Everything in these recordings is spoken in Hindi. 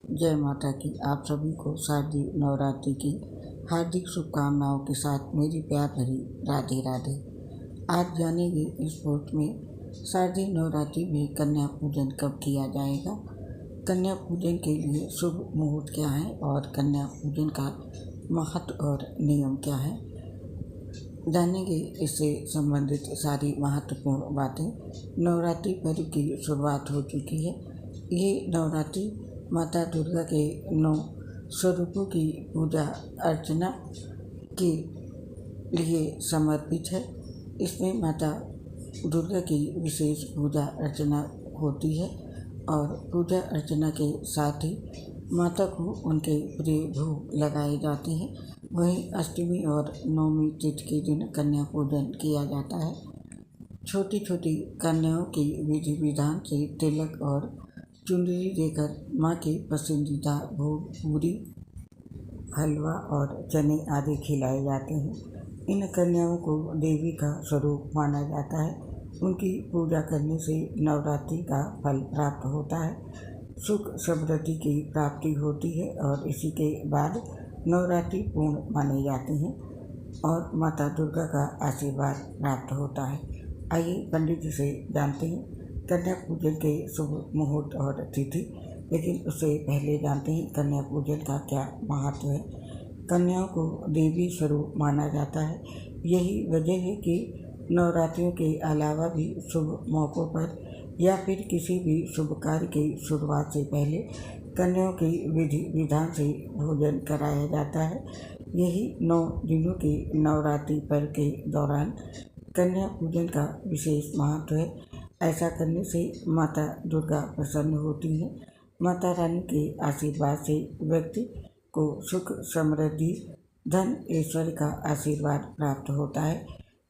जय माता की। आप सभी को शारदीय नवरात्रि की हार्दिक शुभकामनाओं के साथ मेरी प्यार भरी राधे राधे। आज जानेंगे इस पोस्ट में शारदीय नवरात्रि में कन्या पूजन कब किया जाएगा, कन्या पूजन के लिए शुभ मुहूर्त क्या है और कन्या पूजन का महत्व और नियम क्या है। जानेंगे इससे संबंधित सारी महत्वपूर्ण बातें। नवरात्रि पर्व की शुरुआत हो चुकी है। ये नवरात्रि माता दुर्गा के 9 स्वरूपों की पूजा अर्चना के लिए समर्पित है। इसमें माता दुर्गा की विशेष पूजा अर्चना होती है और पूजा अर्चना के साथ ही माता को उनके प्रिय भोग लगाए जाते हैं। वहीं अष्टमी और नवमी तिथि के दिन कन्या पूजन किया जाता है। छोटी छोटी कन्याओं की विधि विधान से तिलक और चुनरी देकर माँ के पसंदीदा भोग पूरी, हलवा और चने आदि खिलाए जाते हैं। इन कन्याओं को देवी का स्वरूप माना जाता है। उनकी पूजा करने से नवरात्रि का फल प्राप्त होता है, सुख समृद्धि की प्राप्ति होती है और इसी के बाद नवरात्रि पूर्ण माने जाते हैं और माता दुर्गा का आशीर्वाद प्राप्त होता है। आइए पंडित जी से जानते हैं कन्या पूजन के शुभ मुहूर्त और तिथि, लेकिन उससे पहले जानते हैं कन्या पूजन का क्या महत्व है। कन्याओं को देवी स्वरूप माना जाता है। यही वजह है कि नवरात्रियों के अलावा भी शुभ मौक़ों पर या फिर किसी भी शुभ कार्य की शुरुआत से पहले कन्याओं की विधि विधान से भोजन कराया जाता है। यही 9 दिनों के नवरात्रि पर्व के दौरान कन्या पूजन का विशेष महत्व है। ऐसा करने से माता दुर्गा प्रसन्न होती है। माता रानी के आशीर्वाद से व्यक्ति को सुख समृद्धि, धन ऐश्वर्य का आशीर्वाद प्राप्त होता है।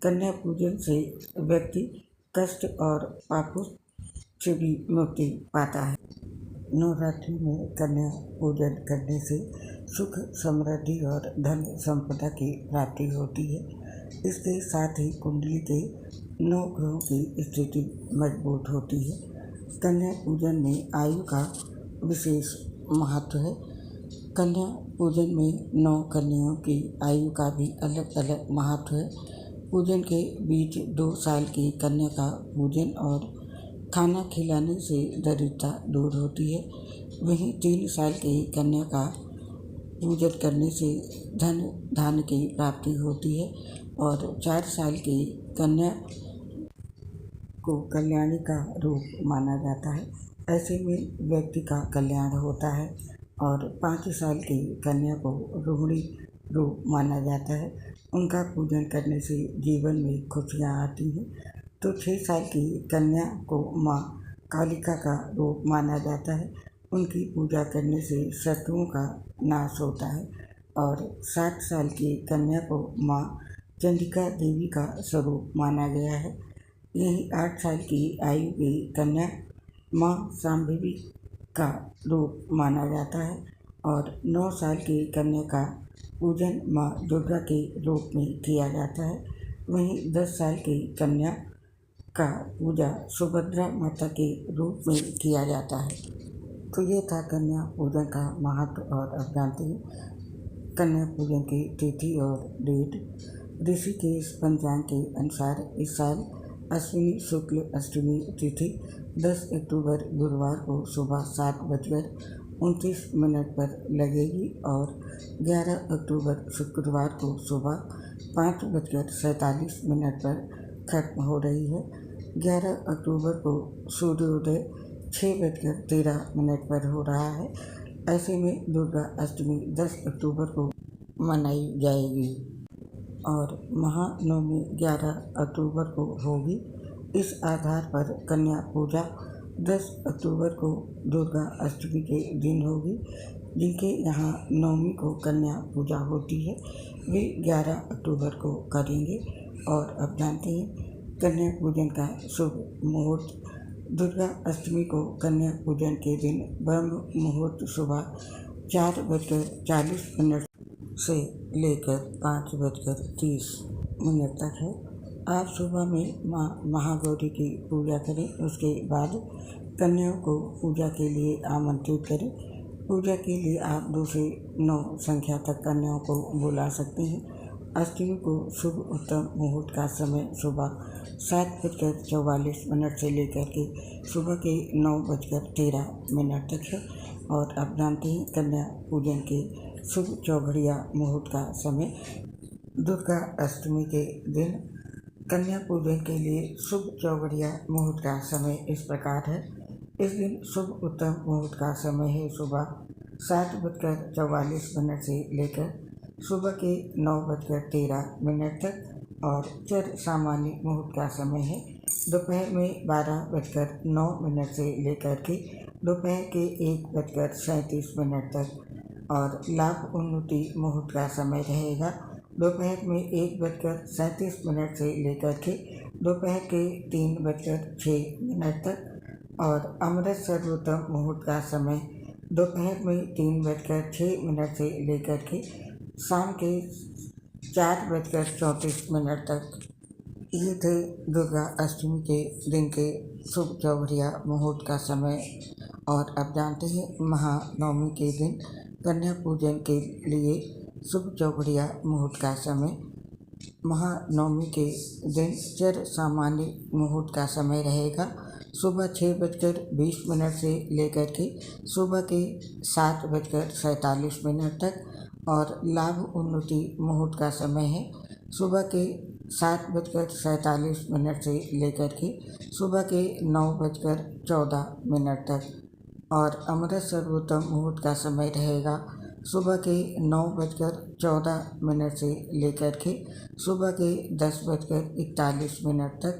कन्या पूजन से व्यक्ति कष्ट और पापों से भी मुक्ति पाता है। नवरात्रि में कन्या पूजन करने से सुख समृद्धि और धन संपदा की प्राप्ति होती है। इसके साथ ही कुंडली के 9 ग्रहों की स्थिति मजबूत होती है। कन्या पूजन में आयु का विशेष महत्व है। कन्या पूजन में 9 कन्याओं की आयु का भी अलग अलग महत्व है। पूजन के बीच 2 साल की कन्या का पूजन और खाना खिलाने से दरिद्रता दूर होती है। वहीं 3 साल की कन्या का पूजन करने से धन धान्य की प्राप्ति होती है और 4 साल की कन्या को कल्याणी का रूप माना जाता है। ऐसे में व्यक्ति का कल्याण होता है और 5 साल की कन्या को रोहिणी रूप माना जाता है। उनका पूजन करने से जीवन में खुशियाँ आती हैं। तो 6 साल की कन्या को माँ कालिका का रूप माना जाता है। उनकी पूजा करने से शत्रुओं का नाश होता है और 7 साल की कन्या को माँ चंडिका देवी का स्वरूप माना गया है। यही 8 साल की आयु की कन्या माँ शांभवी का रूप माना जाता है और 9 साल की कन्या का पूजन माँ दुर्गा के रूप में किया जाता है। वहीं 10 साल की कन्या का पूजा सुभद्रा माता के रूप में किया जाता है। तो ये था कन्या पूजन का महत्व। और अब जानते हैं कन्या पूजन की तिथि और डेट। ऋषिकेश पंचांग के अनुसार इस साल अश्विनी शुक्ल अष्टमी तिथि 10 अक्टूबर गुरुवार को सुबह 7:29 पर लगेगी और 11 अक्टूबर शुक्रवार को सुबह 5:47 पर खत्म हो रही है। 11 अक्टूबर को सूर्योदय 6:13 पर हो रहा है। ऐसे में दुर्गा अष्टमी 10 अक्टूबर को मनाई जाएगी और महानवमी 11 अक्टूबर को होगी। इस आधार पर कन्या पूजा 10 अक्टूबर को दुर्गा अष्टमी के दिन होगी। जिनके यहाँ नवमी को कन्या पूजा होती है वे 11 अक्टूबर को करेंगे। और अब जानते हैं कन्या पूजन का शुभ मुहूर्त। दुर्गा अष्टमी को कन्या पूजन के दिन ब्रह्म मुहूर्त सुबह 4:40 से लेकर 5:30 तक है। आप सुबह में माँ महागौरी की पूजा करें। उसके बाद कन्याओं को पूजा के लिए आमंत्रित करें। पूजा के लिए आप 2 से 9 संख्या तक कन्याओं को बुला सकते हैं। अष्टमी को शुभ उत्तम मुहूर्त का समय सुबह 7:44 से लेकर के सुबह के 9:13 तक है। और आप जानते हैं कन्या पूजन के शुभ चौघड़िया मुहूर्त का समय दुर्गा अष्टमी के दिन कन्या पूजन के लिए शुभ चौघड़िया मुहूर्त का समय इस प्रकार है। इस दिन शुभ उत्तम मुहूर्त का समय है सुबह 7:44 से लेकर सुबह के 9:13 तक। और चर सामान्य मुहूर्त का समय है दोपहर में 12:09 से लेकर के दोपहर के 1:37 तक। और लाभ उन्नति मुहूर्त का समय रहेगा दोपहर में 1:37 से लेकर के दोपहर के 3:06 तक। और अमृत सर्वोत्तम मुहूर्त का समय दोपहर में 3:06 से लेकर के शाम के 4:34 तक। ये थे दुर्गा अष्टमी के दिन के शुभ चौघड़िया मुहूर्त का समय। और अब जानते हैं महानवमी के दिन कन्या पूजन के लिए शुभ चौघड़िया मुहूर्त का समय। महानवमी के दिन चर सामान्य मुहूर्त का समय रहेगा सुबह 6:20 से लेकर के सुबह के 7:47 तक। और लाभ उन्नति मुहूर्त का समय है सुबह के 7:47 से लेकर के सुबह के 9:14 तक। और अमृत सर्वोत्तम मुहूर्त का समय रहेगा सुबह के 9:14 से लेकर के सुबह के 10:41 तक।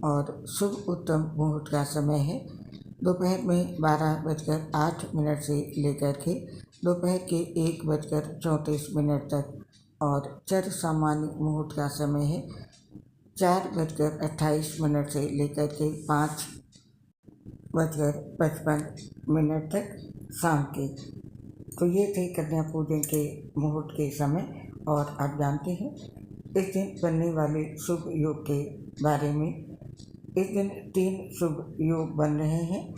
और शुभ उत्तम मुहूर्त का समय है दोपहर में 12:08 से लेकर के दोपहर के 1:34 तक। और चर सामान्य मुहूर्त का समय है 4:28 से लेकर के 5:55 तक शाम के। तो ये थे कन्या पूजन के मुहूर्त के समय। और आप जानते हैं इस दिन बनने वाले शुभ योग के बारे में। इस दिन 3 शुभ योग बन रहे हैं।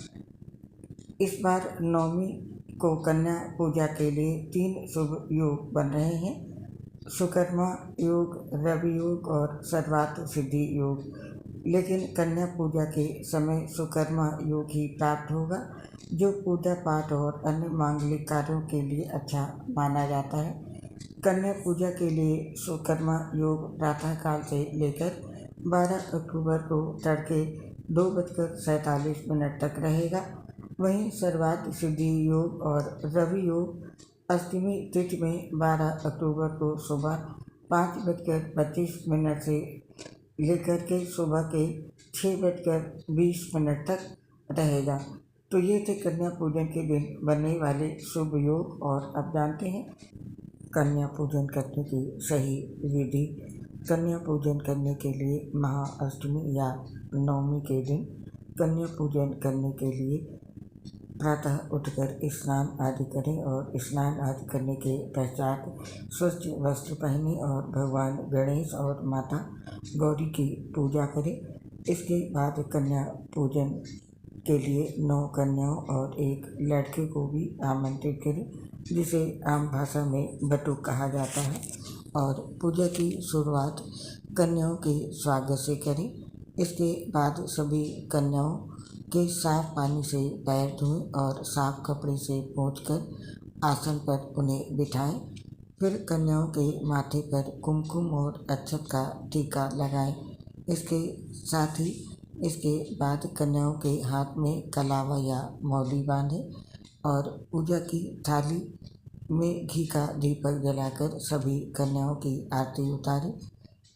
इस बार नवमी को कन्या पूजा के लिए 3 शुभ योग बन रहे हैं, सुकर्मा योग, रवि योग और सर्वार्थ सिद्धि योग। लेकिन कन्या पूजा के समय सुकर्मा योग ही प्राप्त होगा, जो पूजा पाठ और अन्य मांगलिक कार्यों के लिए अच्छा माना जाता है। कन्या पूजा के लिए सुकर्मा योग प्रातःकाल से लेकर 12 अक्टूबर को तड़के 2:47 तक रहेगा। वहीं सर्वार्थ सिद्धि योग और रवि योग अष्टमी तिथि में 12 अक्टूबर को सुबह 5:25 से लेकर के सुबह के 6:20 तक रहेगा। तो ये थे कन्या पूजन के दिन बनने वाले शुभ योग। और अब जानते हैं कन्या पूजन करने की सही विधि। कन्या पूजन करने के लिए महाअष्टमी या नवमी के दिन कन्या पूजन करने के लिए प्रातः उठकर स्नान आदि करें। और स्नान आदि करने के पश्चात स्वच्छ वस्त्र पहने और भगवान गणेश और माता गौरी की पूजा करें। इसके बाद कन्या पूजन के लिए 9 कन्याओं और 1 लड़के को भी आमंत्रित करें, जिसे आम भाषा में बटुक कहा जाता है। और पूजा की शुरुआत कन्याओं के स्वागत से करें। इसके बाद सभी कन्याओं के साफ पानी से पैर धोएं और साफ कपड़े से पोंछकर आसन पर उन्हें बिठाएं। फिर कन्याओं के माथे पर कुमकुम और अक्षत का टीका लगाएं। इसके साथ ही इसके बाद कन्याओं के हाथ में कलावा या मौली बांधें और पूजा की थाली में घी का दीपक जलाकर सभी कन्याओं की आरती उतारें।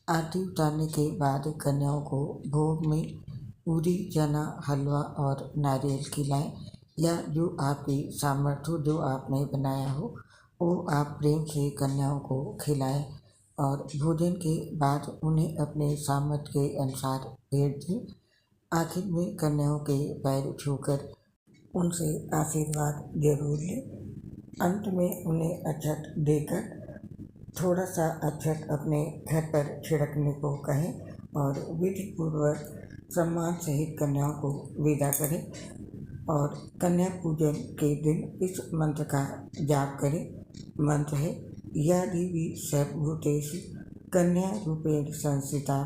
आरती उतारने के बाद कन्याओं को भोग में पूरी, चना, हलवा और नारियल खिलाएं, या जो आपकी सामर्थ्य हो, जो आपने बनाया हो, वो आप प्रेम से कन्याओं को खिलाएं। और भोजन के बाद उन्हें अपने सामर्थ्य के अनुसार भेंट दें। आखिर में कन्याओं के पैर छूकर उनसे आशीर्वाद जरूर लें। अंत में उन्हें अक्षत देकर थोड़ा सा अक्षत अपने घर पर छिड़कने को कहें और विधि पूर्वक सम्मान सहित कन्याओं को विदा करें। और कन्या पूजन के दिन इस मंत्र का जाप करें। मंत्र है या देवी सर्वभूतेषु कन्या रूपेण संस्थिता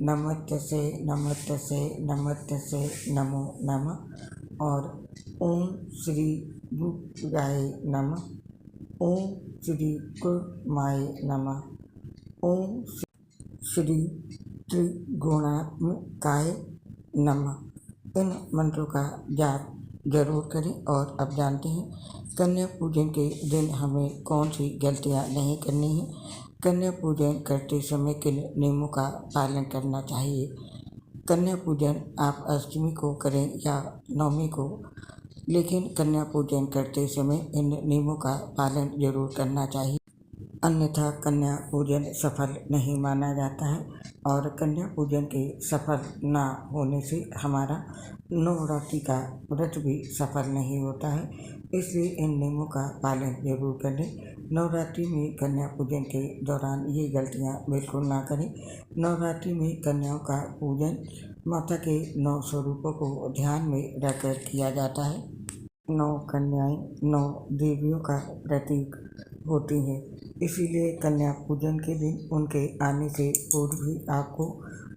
नमस्तस्यै नमस्तस्यै नमस्तस्यै नमो नमः। और ओम श्री दुर्गाय नमः, ओम श्री कुर्माय नमः, ओम श्री त्रिगुणात्मकाय नमः। इन मंत्रों का जाप जरूर करें। और अब जानते हैं कन्या पूजन के दिन हमें कौन सी गलतियां नहीं करनी है, कन्या पूजन करते समय किन नियमों का पालन करना चाहिए। कन्या पूजन आप अष्टमी को करें या नवमी को, लेकिन कन्या पूजन करते समय इन नियमों का पालन जरूर करना चाहिए, अन्यथा कन्या पूजन सफल नहीं माना जाता है। और कन्या पूजन के सफल ना होने से हमारा नवरात्रि का व्रत भी सफल नहीं होता है, इसलिए इन नियमों का पालन जरूर करें। नवरात्रि में कन्या पूजन के दौरान ये गलतियां बिल्कुल ना करें। नवरात्रि में कन्याओं का पूजन माता के 9 स्वरूपों को ध्यान में रखकर किया जाता है। 9 कन्याएं 9 देवियों का प्रतीक होती हैं, इसीलिए कन्या पूजन के दिन उनके आने से पूर्व भी आपको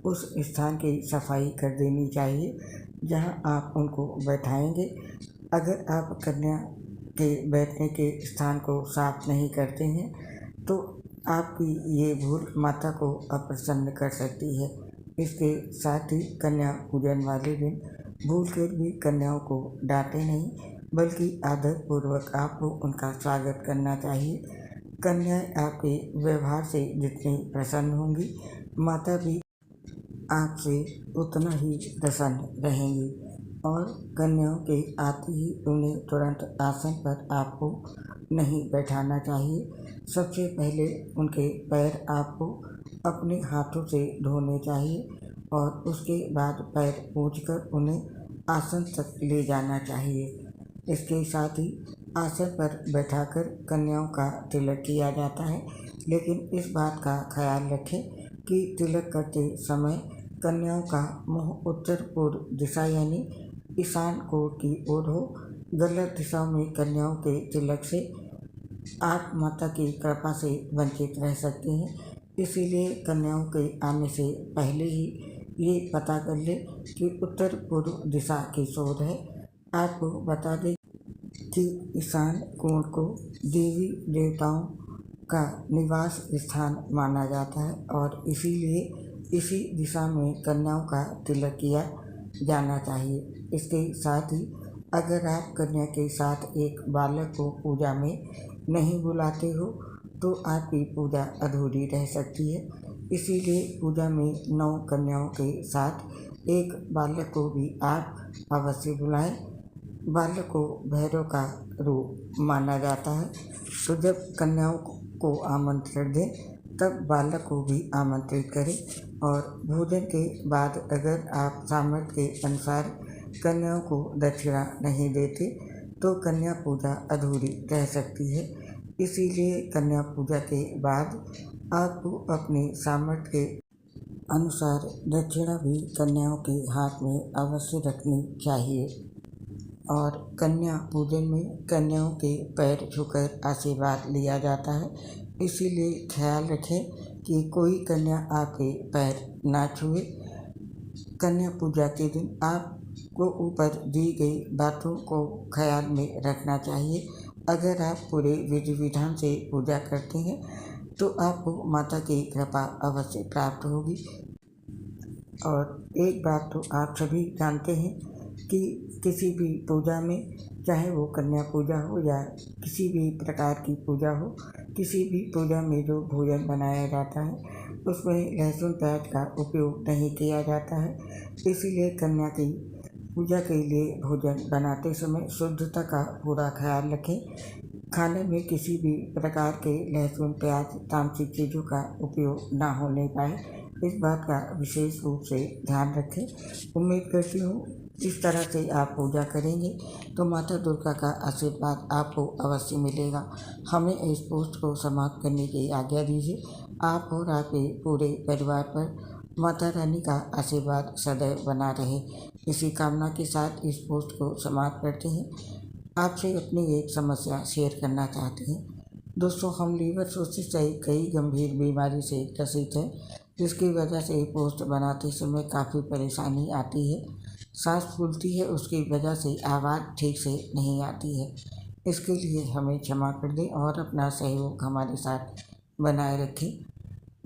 उस स्थान की सफाई कर देनी चाहिए जहां आप उनको बैठाएंगे। अगर आप कन्या के बैठने के स्थान को साफ नहीं करते हैं तो आपकी ये भूल माता को अप्रसन्न कर सकती है। इसके साथ ही कन्या पूजन वाले दिन भूलकर भी कन्याओं को डांटे नहीं, बल्कि आदरपूर्वक आपको उनका स्वागत करना चाहिए। कन्याएं आपके व्यवहार से जितनी प्रसन्न होंगी, माता भी आपसे उतना ही प्रसन्न रहेंगी। और कन्याओं के आते ही उन्हें तुरंत आसन पर आपको नहीं बैठाना चाहिए। सबसे पहले उनके पैर आपको अपने हाथों से धोने चाहिए और उसके बाद पैर पोंछकर उन्हें आसन तक ले जाना चाहिए। इसके साथ ही आसन पर बैठाकर कन्याओं का तिलक किया जाता है, लेकिन इस बात का ख्याल रखें कि तिलक करते समय कन्याओं का मुंह उत्तर पूर्व दिशा यानी ईशान कोण की ओर हो। गलत दिशा में कन्याओं के तिलक से आप माता की कृपा से वंचित रह सकते हैं, इसीलिए कन्याओं के आने से पहले ही ये पता कर ले कि उत्तर पूर्व दिशा किस ओर है। आपको बता दें कि ईशान कोण को देवी देवताओं का निवास स्थान माना जाता है और इसीलिए इसी दिशा में कन्याओं का तिलक किया जाना चाहिए। इसके साथ ही अगर आप कन्या के साथ एक बालक को पूजा में नहीं बुलाते हो तो आपकी पूजा अधूरी रह सकती है, इसीलिए पूजा में 9 कन्याओं के साथ एक बालक को भी आप अवश्य बुलाएं। बालक को भैरव का रूप माना जाता है, तो जब कन्याओं को आमंत्रण दें तब बालक को भी आमंत्रित करें। और भोजन के बाद अगर आप सामर्थ्य के अनुसार कन्याओं को दक्षिणा नहीं देते तो कन्या पूजा अधूरी रह सकती है, इसीलिए कन्या पूजा के बाद आपको अपने सामर्थ्य के अनुसार दक्षिणा भी कन्याओं के हाथ में अवश्य रखनी चाहिए। और कन्या पूजन में कन्याओं के पैर छूकर आशीर्वाद लिया जाता है, इसीलिए ख्याल रखें कि कोई कन्या आपके पैर ना छुए। कन्या पूजा के दिन आपको ऊपर दी गई बातों को ख्याल में रखना चाहिए। अगर आप पूरे विधि विधान से पूजा करते हैं तो आपको माता की कृपा अवश्य प्राप्त होगी। और एक बात तो आप सभी जानते हैं कि किसी भी पूजा में, चाहे वो कन्या पूजा हो या किसी भी प्रकार की पूजा हो, किसी भी पूजा में जो भोजन बनाया जाता है उसमें लहसुन प्याज का उपयोग नहीं किया जाता है, इसीलिए कन्या की पूजा के लिए भोजन बनाते समय शुद्धता का पूरा ख्याल रखें। खाने में किसी भी प्रकार के लहसुन प्याज तामसिक चीज़ों का उपयोग ना होने पाए, इस बात का विशेष रूप से ध्यान रखें। उम्मीद करती हूँ इस तरह से आप पूजा करेंगे तो माता दुर्गा का आशीर्वाद आपको अवश्य मिलेगा। हमें इस पोस्ट को समाप्त करने की आज्ञा दीजिए। आप और आपके पूरे परिवार पर माता रानी का आशीर्वाद सदैव बना रहे, इसी कामना के साथ इस पोस्ट को समाप्त करते हैं। आपसे अपनी एक समस्या शेयर करना चाहते हैं। दोस्तों, हम लीवर सिरोसिस सहित कई गंभीर बीमारी से ग्रसित हैं, जिसकी वजह से पोस्ट बनाते समय काफ़ी परेशानी आती है। सांस फूलती है, उसकी वजह से आवाज़ ठीक से नहीं आती है। इसके लिए हमें क्षमा कर दें और अपना सहयोग हमारे साथ बनाए रखें।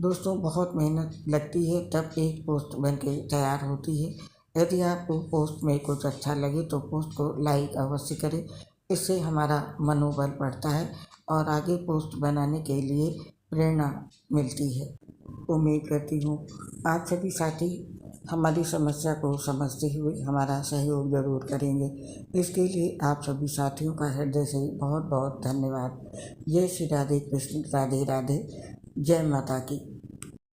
दोस्तों, बहुत मेहनत लगती है तब एक पोस्ट बनके तैयार होती है। यदि आपको पोस्ट में कुछ अच्छा लगे तो पोस्ट को लाइक अवश्य करें, इससे हमारा मनोबल बढ़ता है और आगे पोस्ट बनाने के लिए प्रेरणा मिलती है। उम्मीद करती हूँ आप सभी साथी हमारी समस्या को समझते हुए हमारा सहयोग ज़रूर करेंगे। इसके लिए आप सभी साथियों का हृदय से बहुत बहुत धन्यवाद। जय श्री राधे कृष्ण, राधे राधे, जय माता की।